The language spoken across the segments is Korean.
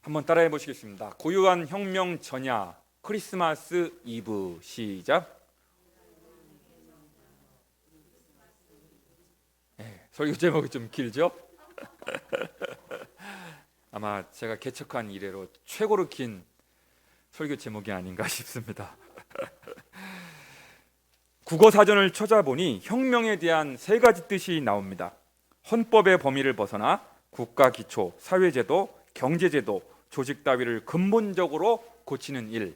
한번 따라해 보시겠습니다. 고요한 혁명 전야 크리스마스 이브 시작. 설교 제목이 좀 길죠? 아마 제가 개척한 이래로 최고로 긴 설교 제목이 아닌가 싶습니다. 국어 사전을 찾아보니 혁명에 대한 세 가지 뜻이 나옵니다. 헌법의 범위를 벗어나 국가 기초, 사회제도, 경제제도, 조직 따위를 근본적으로 고치는 일.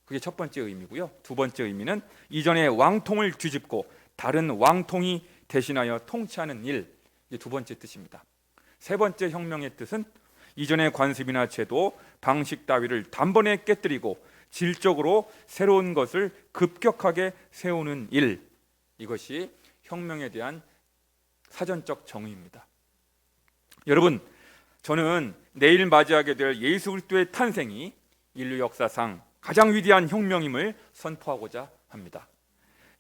그게 첫 번째 의미고요. 두 번째 의미는 이전의 왕통을 뒤집고 다른 왕통이 대신하여 통치하는 일. 이게 두 번째 뜻입니다. 세 번째 혁명의 뜻은 이전의 관습이나 제도, 방식 따위를 단번에 깨뜨리고 질적으로 새로운 것을 급격하게 세우는 일. 이것이 혁명에 대한 사전적 정의입니다. 여러분, 저는 내일 맞이하게 될 예수 그리스도의 탄생이 인류 역사상 가장 위대한 혁명임을 선포하고자 합니다.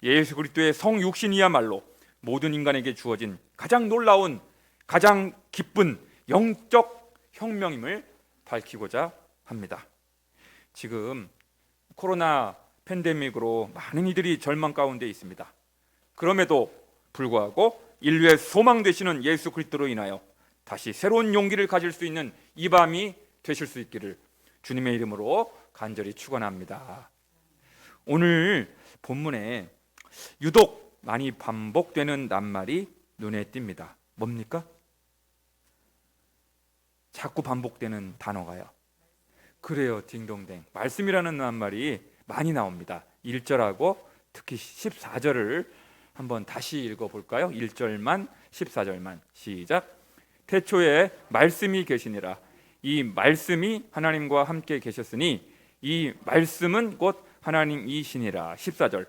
예수 그리스도의 성육신이야말로 모든 인간에게 주어진 가장 놀라운, 가장 기쁜 영적 혁명임을 밝히고자 합니다. 지금 코로나 팬데믹으로 많은 이들이 절망 가운데 있습니다. 그럼에도 불구하고 인류의 소망 되시는 예수 그리스도로 인하여 다시 새로운 용기를 가질 수 있는 이 밤이 되실 수 있기를 주님의 이름으로 간절히 축원합니다. 오늘 본문에 유독 많이 반복되는 낱말이 눈에 띕니다. 뭡니까? 자꾸 반복되는 단어가요. 그래요, 딩동댕. 말씀이라는 낱말이 많이 나옵니다. 1절하고 특히 14절을 한번 다시 읽어볼까요? 1절만 14절만 시작. 태초에 말씀이 계시니라. 이 말씀이 하나님과 함께 계셨으니 이 말씀은 곧 하나님이시니라. 14절.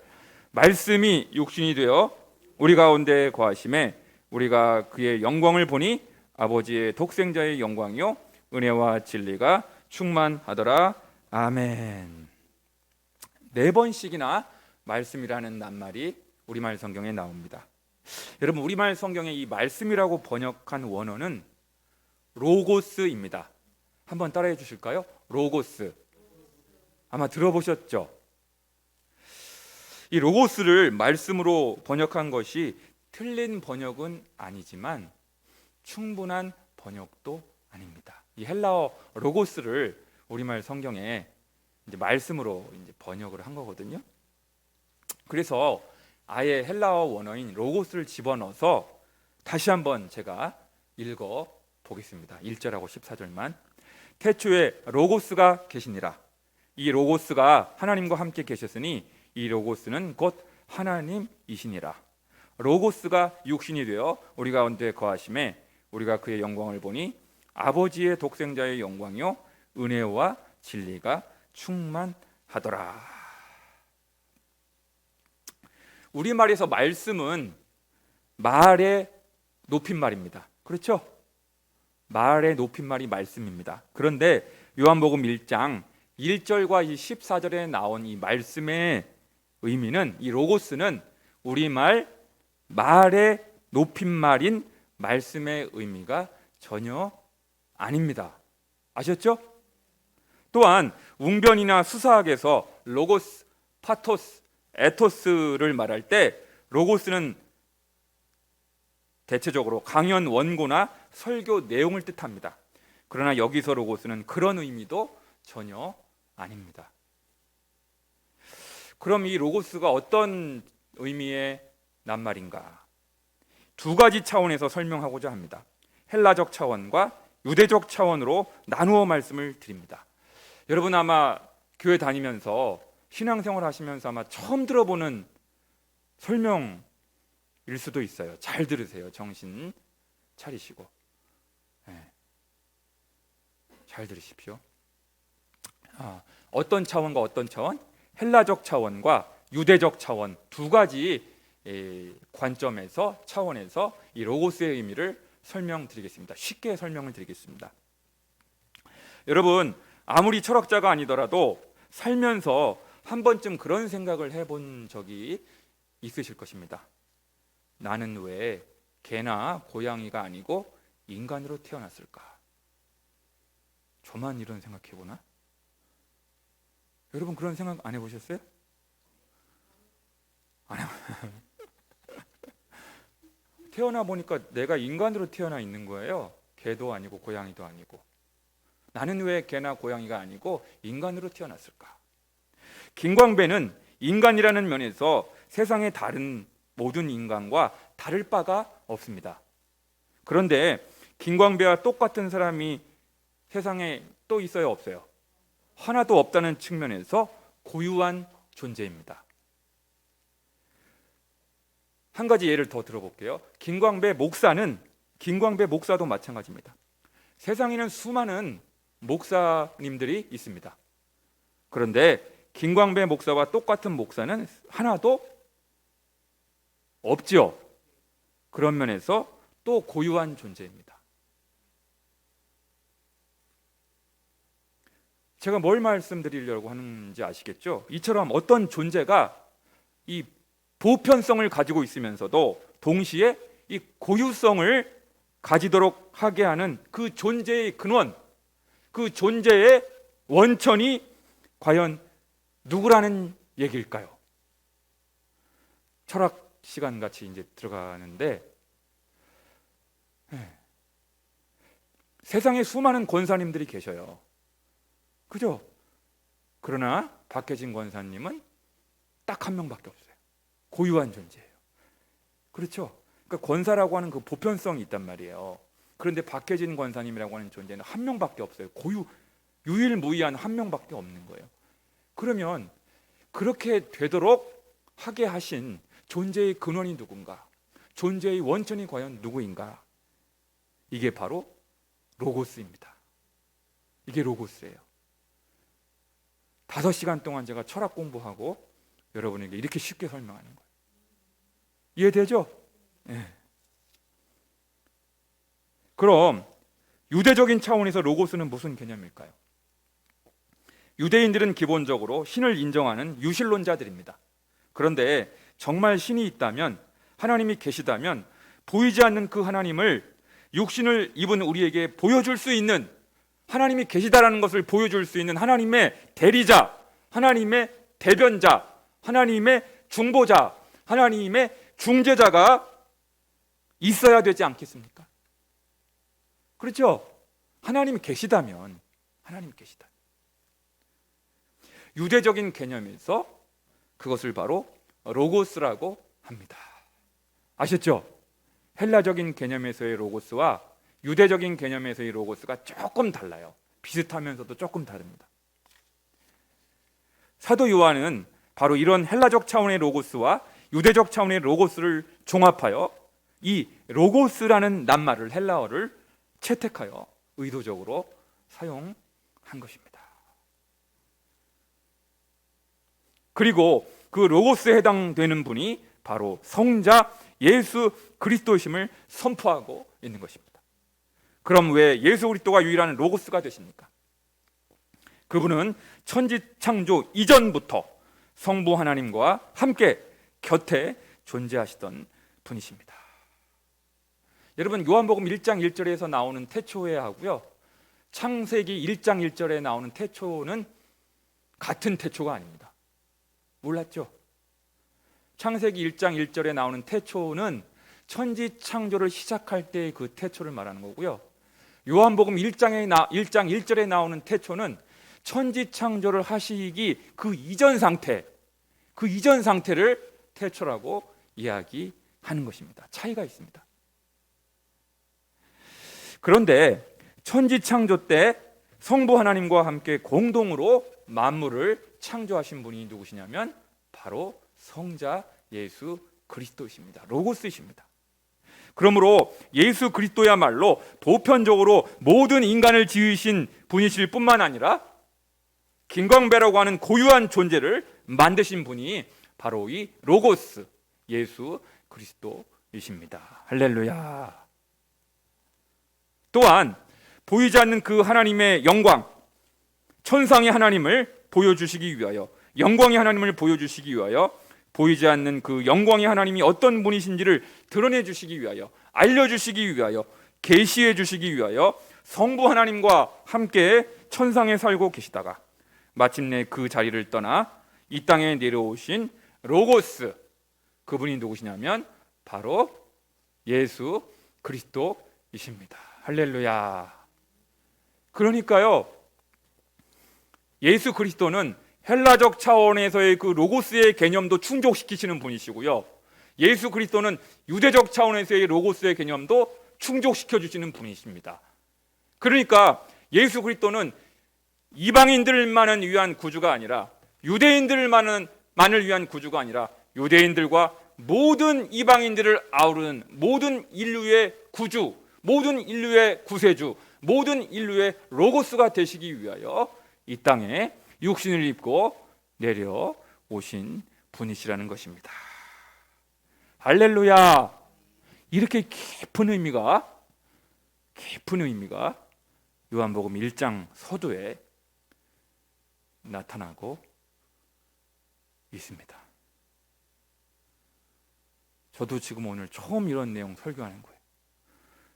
말씀이 육신이 되어 우리 가운데 거하심에 우리가 그의 영광을 보니 아버지의 독생자의 영광이요 은혜와 진리가 충만하더라. 아멘. 4번씩이나 말씀이라는 낱말이 우리말 성경에 나옵니다. 여러분, 우리말 성경에 이 말씀이라고 번역한 원어는 로고스입니다. 한번 따라해 주실까요? 로고스. 아마 들어보셨죠? 이 로고스를 말씀으로 번역한 것이 틀린 번역은 아니지만 충분한 번역도 아닙니다. 이 헬라어 로고스를 우리말 성경에 이제 말씀으로 이제 번역을 한 거거든요. 그래서 아예 헬라어 원어인 로고스를 집어넣어서 다시 한번 제가 읽어 보겠습니다. 1절하고 14절만. 태초에 로고스가 계시니라. 이 로고스가 하나님과 함께 계셨으니 이 로고스는 곧 하나님이시니라. 로고스가 육신이 되어 우리 가운데 거하심에 우리가 그의 영광을 보니 아버지의 독생자의 영광이요 은혜와 진리가 충만하더라. 우리말에서 말씀은 말의 높임말입니다. 그렇죠? 말의 높임말이 말씀입니다. 그런데 요한복음 1장 1절과 14절에 나온 이 말씀의 의미는, 이 로고스는 우리말 말의 높임말인 말씀의 의미가 전혀 아닙니다. 아셨죠? 또한 웅변이나 수사학에서 로고스, 파토스, 에토스를 말할 때 로고스는 대체적으로 강연 원고나 설교 내용을 뜻합니다. 그러나 여기서 로고스는 그런 의미도 전혀 아닙니다. 그럼 이 로고스가 어떤 의미의 낱말인가? 두 가지 차원에서 설명하고자 합니다. 헬라적 차원과 유대적 차원으로 나누어 말씀을 드립니다. 여러분 아마 교회 다니면서 신앙생활 하시면서 아마 처음 들어보는 설명일 수도 있어요. 잘 들으세요. 정신 차리시고. 잘 들으십시오. 어떤 차원과 어떤 차원? 헬라적 차원과 유대적 차원 두 가지 관점에서 차원에서 이 로고스의 의미를 설명드리겠습니다. 쉽게 설명을 드리겠습니다. 여러분 아무리 철학자가 아니더라도 살면서 한 번쯤 그런 생각을 해본 적이 있으실 것입니다. 나는 왜 개나 고양이가 아니고 인간으로 태어났을까? 저만 이런 생각해보나? 여러분 그런 생각 안 해보셨어요? 안 해. 태어나 보니까 내가 인간으로 태어나 있는 거예요. 개도 아니고 고양이도 아니고. 나는 왜 개나 고양이가 아니고 인간으로 태어났을까? 김광배는 인간이라는 면에서 세상의 다른 모든 인간과 다를 바가 없습니다. 그런데 김광배와 똑같은 사람이 세상에 또 있어요, 없어요? 하나도 없다는 측면에서 고유한 존재입니다. 한 가지 예를 더 들어볼게요. 김광배 목사도 마찬가지입니다. 세상에는 수많은 목사님들이 있습니다. 그런데 김광배 목사와 똑같은 목사는 하나도 없죠. 그런 면에서 또 고유한 존재입니다. 제가 뭘 말씀드리려고 하는지 아시겠죠? 이처럼 어떤 존재가 이 보편성을 가지고 있으면서도 동시에 이 고유성을 가지도록 하게 하는 그 존재의 근원, 그 존재의 원천이 과연 누구라는 얘기일까요? 철학 시간 같이 이제 들어가는데, 세상에 수많은 권사님들이 계셔요. 그죠? 그러나 박혜진 권사님은 딱 한 명밖에 없어요. 고유한 존재예요. 그렇죠? 그러니까 권사라고 하는 그 보편성이 있단 말이에요. 그런데 박혜진 권사님이라고 하는 존재는 한 명밖에 없어요. 유일무이한 한 명밖에 없는 거예요. 그러면 그렇게 되도록 하게 하신 존재의 근원이 누군가? 존재의 원천이 과연 누구인가? 이게 바로 로고스입니다. 이게 로고스예요. 5시간 동안 제가 철학 공부하고 여러분에게 이렇게 쉽게 설명하는 거예요. 이해되죠? 네. 그럼 유대적인 차원에서 로고스는 무슨 개념일까요? 유대인들은 기본적으로 신을 인정하는 유신론자들입니다. 그런데 정말 신이 있다면, 하나님이 계시다면 보이지 않는 그 하나님을 육신을 입은 우리에게 보여줄 수 있는, 하나님이 계시다라는 것을 보여줄 수 있는 하나님의 대리자, 하나님의 대변자, 하나님의 중보자, 하나님의 중재자가 있어야 되지 않겠습니까? 그렇죠? 하나님이 계시다면, 유대적인 개념에서 그것을 바로 로고스라고 합니다. 아셨죠? 헬라적인 개념에서의 로고스와 유대적인 개념에서의 로고스가 조금 달라요. 비슷하면서도 조금 다릅니다. 사도 요한은 바로 이런 헬라적 차원의 로고스와 유대적 차원의 로고스를 종합하여 이 로고스라는 낱말을, 헬라어를 채택하여 의도적으로 사용한 것입니다. 그리고 그 로고스에 해당되는 분이 바로 성자 예수 그리스도심을 선포하고 있는 것입니다. 그럼 왜 예수 그리스도가 유일한 로고스가 되십니까? 그분은 천지 창조 이전부터 성부 하나님과 함께 곁에 존재하시던 분이십니다. 여러분, 요한복음 1장 1절에서 나오는 태초에 하고요, 창세기 1장 1절에 나오는 태초는 같은 태초가 아닙니다. 몰랐죠? 창세기 1장 1절에 나오는 태초는 천지 창조를 시작할 때의 그 태초를 말하는 거고요, 요한복음 1장 1절에 나오는 태초는 천지 창조를 하시기 그 이전 상태를 태초라고 이야기하는 것입니다. 차이가 있습니다. 그런데 천지 창조 때 성부 하나님과 함께 공동으로 만물을 창조하신 분이 누구시냐면 바로 성자 예수 그리스도이십니다. 로고스이십니다. 그러므로 예수 그리스도야말로 보편적으로 모든 인간을 지으신 분이실 뿐만 아니라 김광배라고 하는 고유한 존재를 만드신 분이 바로 이 로고스 예수 그리스도이십니다. 할렐루야. 또한 보이지 않는 그 하나님의 영광, 천상의 하나님을 보여주시기 위하여, 영광의 하나님을 보여주시기 위하여 보이지 않는 그 영광의 하나님이 어떤 분이신지를 드러내 주시기 위하여, 알려주시기 위하여, 계시해 주시기 위하여 성부 하나님과 함께 천상에 살고 계시다가 마침내 그 자리를 떠나 이 땅에 내려오신 로고스, 그분이 누구시냐면 바로 예수 그리스도이십니다. 할렐루야. 그러니까요, 예수 그리스도는 헬라적 차원에서의 그 로고스의 개념도 충족시키시는 분이시고요, 예수 그리스도는 유대적 차원에서의 로고스의 개념도 충족시켜 주시는 분이십니다. 그러니까 예수 그리스도는 이방인들만을 위한 구주가 아니라, 유대인들만을 위한 구주가 아니라 유대인들과 모든 이방인들을 아우르는 모든 인류의 구주, 모든 인류의 구세주, 모든 인류의 로고스가 되시기 위하여 이 땅에 육신을 입고 내려오신 분이시라는 것입니다. 할렐루야. 이렇게 깊은 의미가 요한복음 1장 서두에 나타나고 있습니다. 저도 지금 오늘 처음 이런 내용 설교하는 거예요.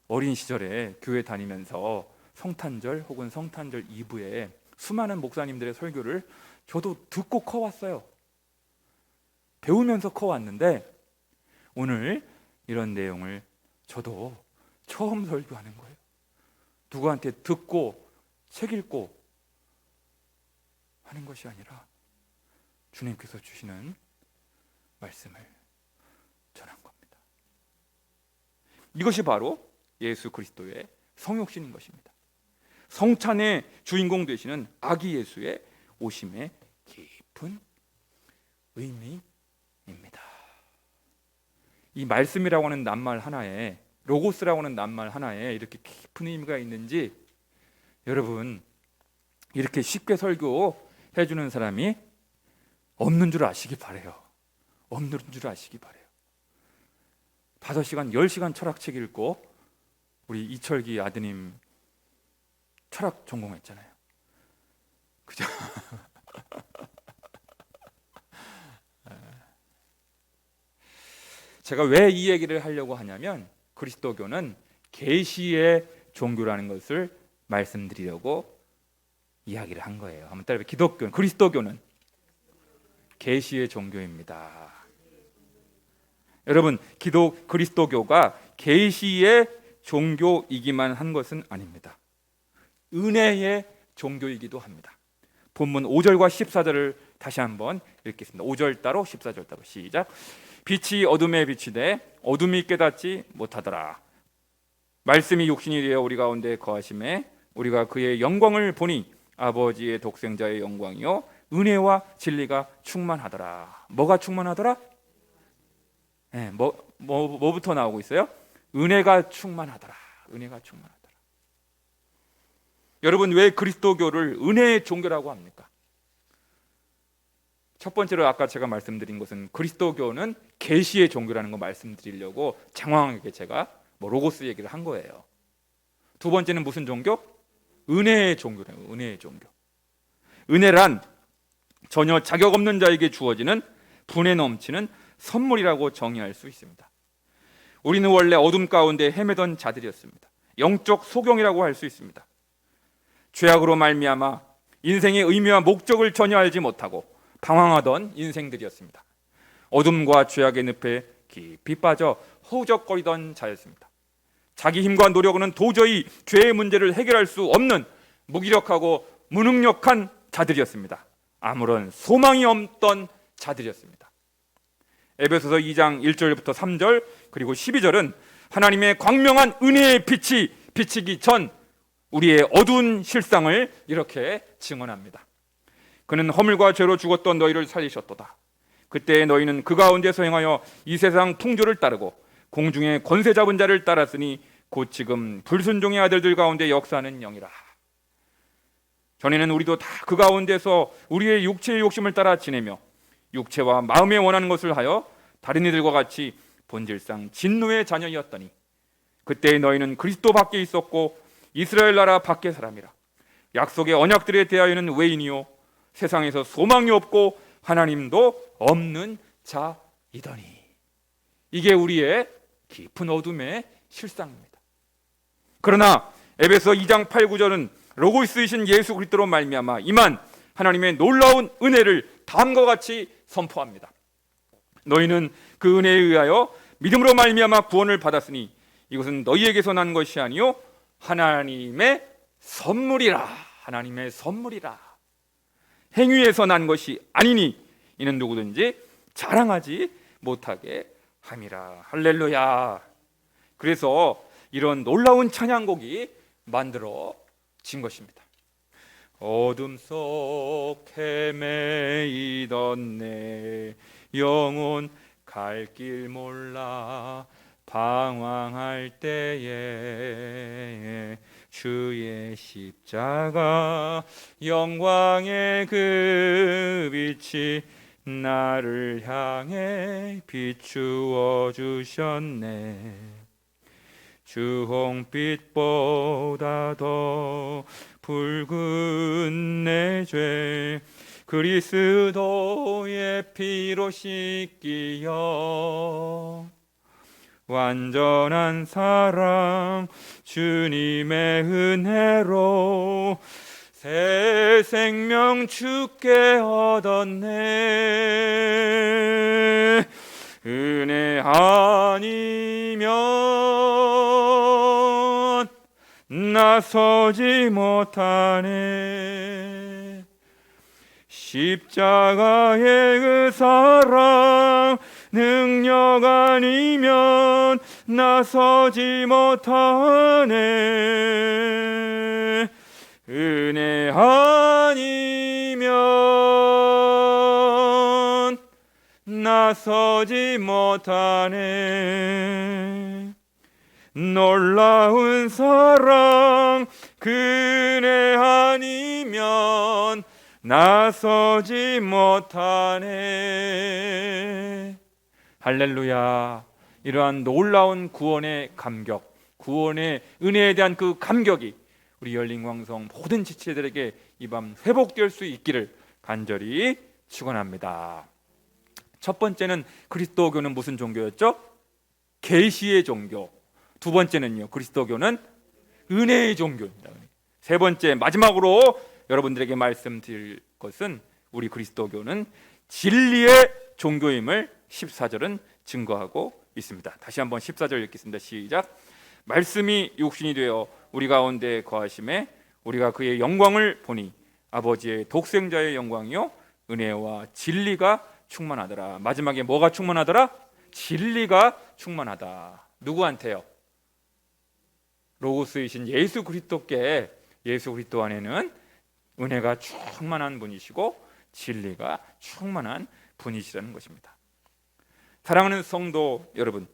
어린 시절에 교회 다니면서 성탄절 혹은 성탄절 이브에 수많은 목사님들의 설교를 저도 듣고 커왔어요. 배우면서 커왔는데 오늘 이런 내용을 저도 처음 설교하는 거예요. 누구한테 듣고 책 읽고 하는 것이 아니라 주님께서 주시는 말씀을 전한 겁니다. 이것이 바로 예수 그리스도의 성육신인 것입니다. 성찬의 주인공 되시는 아기 예수의 오심의 깊은 의미입니다. 이 말씀이라고 하는 낱말 하나에, 로고스라고 하는 낱말 하나에 이렇게 깊은 의미가 있는지 여러분, 이렇게 쉽게 설교해 주는 사람이 없는 줄 아시기 바래요. 없는 줄 아시기 바래요. 5시간, 10시간 철학책 읽고 우리 이철기 아드님 철학 전공했잖아요. 그죠? 제가 왜 이 얘기를 하려고 하냐면 그리스도교는 계시의 종교라는 것을 말씀드리려고 이야기를 한 거예요. 한번 따라해. 기독교는, 그리스도교는 계시의 종교입니다. 여러분, 그리스도교가 계시의 종교이기만 한 것은 아닙니다. 은혜의 종교이기도 합니다. 본문 5절과 14절을 다시 한번 읽겠습니다. 5절 따로 14절 따로 시작. 빛이 어둠에 비치되 어둠이 깨닫지 못하더라. 말씀이 육신이 되어 우리 가운데 거하심에 우리가 그의 영광을 보니 아버지의 독생자의 영광이요 은혜와 진리가 충만하더라. 뭐가 충만하더라? 네, 뭐부터 나오고 있어요? 은혜가 충만하더라. 은혜가 충만하더라. 여러분, 왜 그리스도교를 은혜의 종교라고 합니까? 첫 번째로 아까 제가 말씀드린 것은 그리스도교는 계시의 종교라는 거 말씀드리려고 장황하게 제가 로고스 얘기를 한 거예요. 두 번째는 무슨 종교? 은혜의 종교래요. 은혜의 종교. 은혜란 전혀 자격 없는 자에게 주어지는 분에 넘치는 선물이라고 정의할 수 있습니다. 우리는 원래 어둠 가운데 헤매던 자들이었습니다. 영적 소경이라고 할 수 있습니다. 죄악으로 말미암아 인생의 의미와 목적을 전혀 알지 못하고 방황하던 인생들이었습니다. 어둠과 죄악의 늪에 깊이 빠져 허우적거리던 자였습니다. 자기 힘과 노력으로는 도저히 죄의 문제를 해결할 수 없는 무기력하고 무능력한 자들이었습니다. 아무런 소망이 없던 자들이었습니다. 에베소서 2장 1절부터 3절 그리고 12절은 하나님의 광명한 은혜의 빛이 비치기 전 우리의 어두운 실상을 이렇게 증언합니다. 그는 허물과 죄로 죽었던 너희를 살리셨도다. 그때 너희는 그 가운데서 행하여 이 세상 풍조를 따르고 공중의 권세 잡은 자를 따랐으니 곧 지금 불순종의 아들들 가운데 역사하는 영이라. 전에는 우리도 다 그 가운데서 우리의 육체의 욕심을 따라 지내며 육체와 마음에 원하는 것을 하여 다른 이들과 같이 본질상 진노의 자녀이었더니 그때 너희는 그리스도 밖에 있었고 이스라엘 나라 밖의 사람이라. 약속의 언약들에 대하여는 외인이요 세상에서 소망이 없고 하나님도 없는 자이더니. 이게 우리의 깊은 어둠의 실상입니다. 그러나 에베소 2장 8, 9절은 로고스이신 예수 그리스도로 말미암아 임한 하나님의 놀라운 은혜를 다음과 같이 선포합니다. 너희는 그 은혜에 의하여 믿음으로 말미암아 구원을 받았으니 이것은 너희에게서 난 것이 아니요 하나님의 선물이라. 하나님의 선물이라. 행위에서 난 것이 아니니 이는 누구든지 자랑하지 못하게 함이라. 할렐루야. 그래서 이런 놀라운 찬양곡이 만들어진 것입니다. 어둠 속 헤매이던 내 영혼 갈 길 몰라 방황할 때에 주의 십자가 영광의 그 빛이 나를 향해 비추어 주셨네. 주홍빛보다 더 붉은 내 죄 그리스도의 피로 씻기어 완전한 사랑 주님의 은혜로 새 생명 주께 얻었네. 은혜 아니면 나서지 못하네. 십자가의 그 사랑 능력 아니면 나서지 못하네. 은혜 아니면 나서지 못하네. 놀라운 사랑 그 은혜 아니면 나서지 못하네. 할렐루야. 이러한 놀라운 구원의 감격, 구원의 은혜에 대한 그 감격이 우리 열린광성 모든 지체들에게 이 밤 회복될 수 있기를 간절히 축원합니다. 첫 번째는 그리스도교는 무슨 종교였죠? 계시의 종교. 두 번째는요, 그리스도교는 은혜의 종교입니다. 세 번째, 마지막으로 여러분들에게 말씀드릴 것은 우리 그리스도교는 진리의 종교임을 14절은 증거하고 있습니다. 다시 한번 14절 읽겠습니다. 시작. 말씀이 육신이 되어 우리 가운데 거하심에 우리가 그의 영광을 보니 아버지의 독생자의 영광이요 은혜와 진리가 충만하더라. 마지막에 뭐가 충만하더라? 진리가 충만하다. 누구한테요? 로고스이신 예수 그리스도께, 예수 그리스도 안에는 은혜가 충만한 분이시고 진리가 충만한 분이시라는 것입니다. 사랑하는 성도 여러분,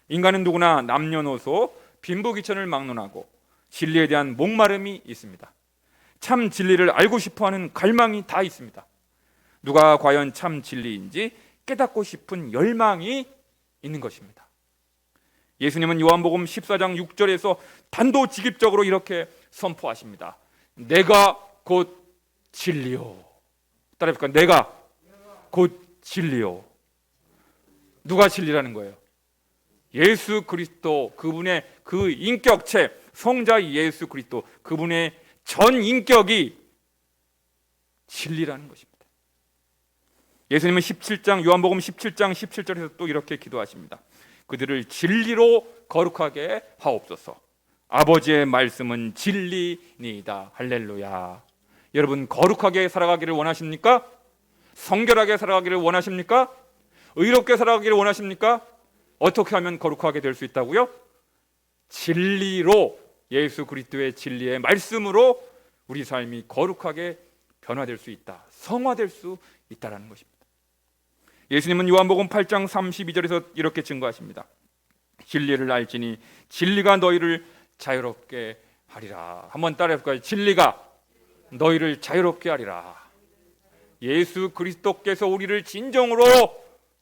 인간은 누구나 남녀노소 빈부귀천을 막론하고 진리에 대한 목마름이 있습니다. 참 진리를 알고 싶어하는 갈망이 다 있습니다. 누가 과연 참 진리인지 깨닫고 싶은 열망이 있는 것입니다. 예수님은 요한복음 14장 6절에서 단도직입적으로 이렇게 선포하십니다. 내가 곧 진리요. 따라해볼까요? 내가 곧 진리요. 누가 진리라는 거예요? 예수 그리스도, 그분의 그 인격체, 성자 예수 그리스도, 그분의 전 인격이 진리라는 것입니다. 예수님은 요한복음 17장 17절에서 또 이렇게 기도하십니다. 그들을 진리로 거룩하게 하옵소서. 아버지의 말씀은 진리니이다. 할렐루야. 여러분, 거룩하게 살아가기를 원하십니까? 성결하게 살아가기를 원하십니까? 의롭게 살아가기를 원하십니까? 어떻게 하면 거룩하게 될 수 있다고요? 진리로, 예수 그리스도의 진리의 말씀으로 우리 삶이 거룩하게 변화될 수 있다, 성화될 수 있다라는 것입니다. 예수님은 요한복음 8장 32절에서 이렇게 증거하십니다. 진리를 알지니 진리가 너희를 자유롭게 하리라. 한번 따라해볼까요? 진리가 너희를 자유롭게 하리라. 예수 그리스도께서 우리를 진정으로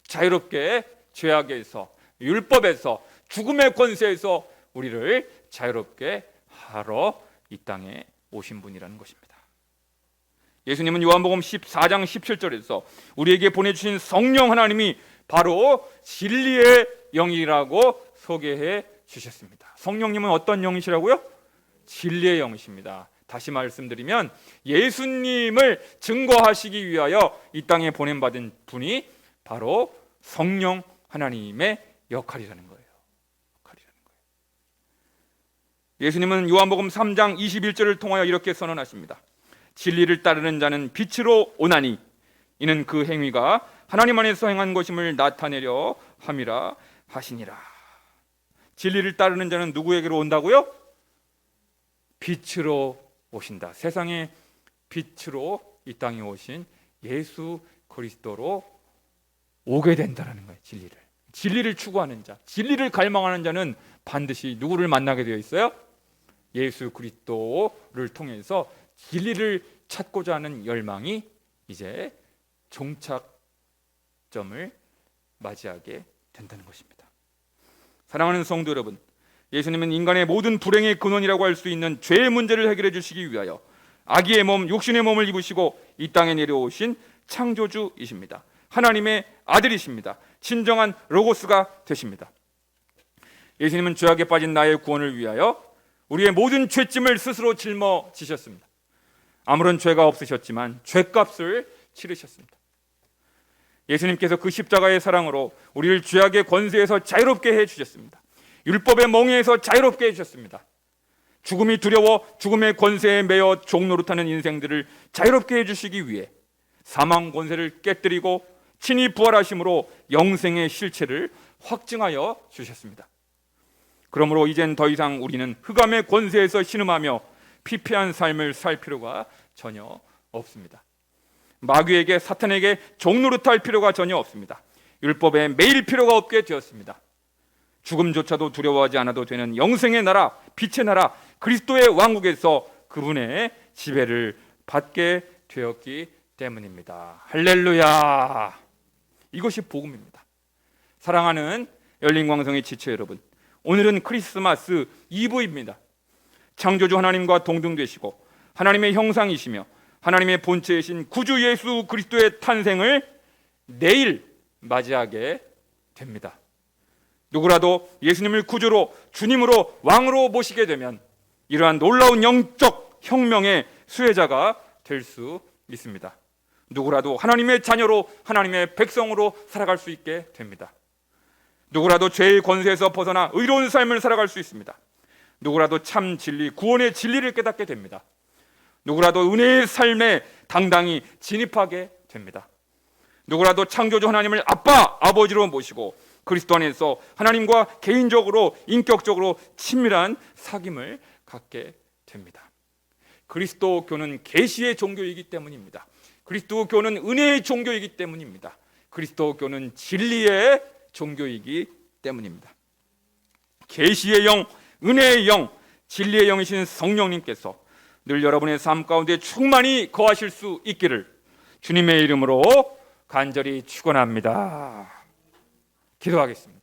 자유롭게, 죄악에서, 율법에서, 죽음의 권세에서 우리를 자유롭게 하러 이 땅에 오신 분이라는 것입니다. 예수님은 요한복음 14장 17절에서 우리에게 보내주신 성령 하나님이 바로 진리의 영이라고 소개해 주셨습니다. 성령님은 어떤 영이시라고요? 진리의 영이십니다. 다시 말씀드리면 예수님을 증거하시기 위하여 이 땅에 보냄받은 분이 바로 성령 하나님의 역할이라는 거예요. 예수님은 요한복음 3장 21절을 통하여 이렇게 선언하십니다. 진리를 따르는 자는 빛으로 오나니 이는 그 행위가 하나님 안에서 행한 것임을 나타내려 함이라 하시니라. 진리를 따르는 자는 누구에게로 온다고요? 빛으로 오신다. 세상의 빛으로 이 땅에 오신 예수 그리스도로 오게 된다는 거예요. 진리를 추구하는 자, 진리를 갈망하는 자는 반드시 누구를 만나게 되어 있어요? 예수 그리스도를 통해서 진리를 찾고자 하는 열망이 이제 종착점을 맞이하게 된다는 것입니다. 사랑하는 성도 여러분, 예수님은 인간의 모든 불행의 근원이라고 할 수 있는 죄의 문제를 해결해 주시기 위하여 아기의 몸, 육신의 몸을 입으시고 이 땅에 내려오신 창조주이십니다. 하나님의 아들이십니다. 진정한 로고스가 되십니다. 예수님은 죄악에 빠진 나의 구원을 위하여 우리의 모든 죄짐을 스스로 짊어지셨습니다. 아무런 죄가 없으셨지만 죄값을 치르셨습니다. 예수님께서 그 십자가의 사랑으로 우리를 죄악의 권세에서 자유롭게 해주셨습니다. 율법의 멍에에서 자유롭게 해주셨습니다. 죽음이 두려워 죽음의 권세에 매여 종노릇하는 인생들을 자유롭게 해주시기 위해 사망 권세를 깨뜨리고 친히 부활하심으로 영생의 실체를 확증하여 주셨습니다. 그러므로 이젠 더 이상 우리는 흑암의 권세에서 신음하며 피폐한 삶을 살 필요가 전혀 없습니다. 마귀에게, 사탄에게 종노릇할 필요가 전혀 없습니다. 율법에 매일 필요가 없게 되었습니다. 죽음조차도 두려워하지 않아도 되는 영생의 나라, 빛의 나라, 그리스도의 왕국에서 그분의 지배를 받게 되었기 때문입니다. 할렐루야! 이것이 복음입니다. 사랑하는 열린광성의 지체 여러분, 오늘은 크리스마스 이브입니다. 창조주 하나님과 동등되시고 하나님의 형상이시며 하나님의 본체이신 구주 예수 그리스도의 탄생을 내일 맞이하게 됩니다. 누구라도 예수님을 구주로, 주님으로, 왕으로 모시게 되면 이러한 놀라운 영적 혁명의 수혜자가 될 수 있습니다. 누구라도 하나님의 자녀로, 하나님의 백성으로 살아갈 수 있게 됩니다. 누구라도 죄의 권세에서 벗어나 의로운 삶을 살아갈 수 있습니다. 누구라도 참 진리, 구원의 진리를 깨닫게 됩니다. 누구라도 은혜의 삶에 당당히 진입하게 됩니다. 누구라도 창조주 하나님을 아빠, 아버지로 모시고 그리스도 안에서 하나님과 개인적으로, 인격적으로 친밀한 사귐을 갖게 됩니다. 그리스도교는 계시의 종교이기 때문입니다. 그리스도교는 은혜의 종교이기 때문입니다. 그리스도교는 진리의 종교이기 때문입니다. 계시의 영, 은혜의 영, 진리의 영이신 성령님께서 늘 여러분의 삶 가운데 충만히 거하실 수 있기를 주님의 이름으로 간절히 축원합니다. 기도하겠습니다.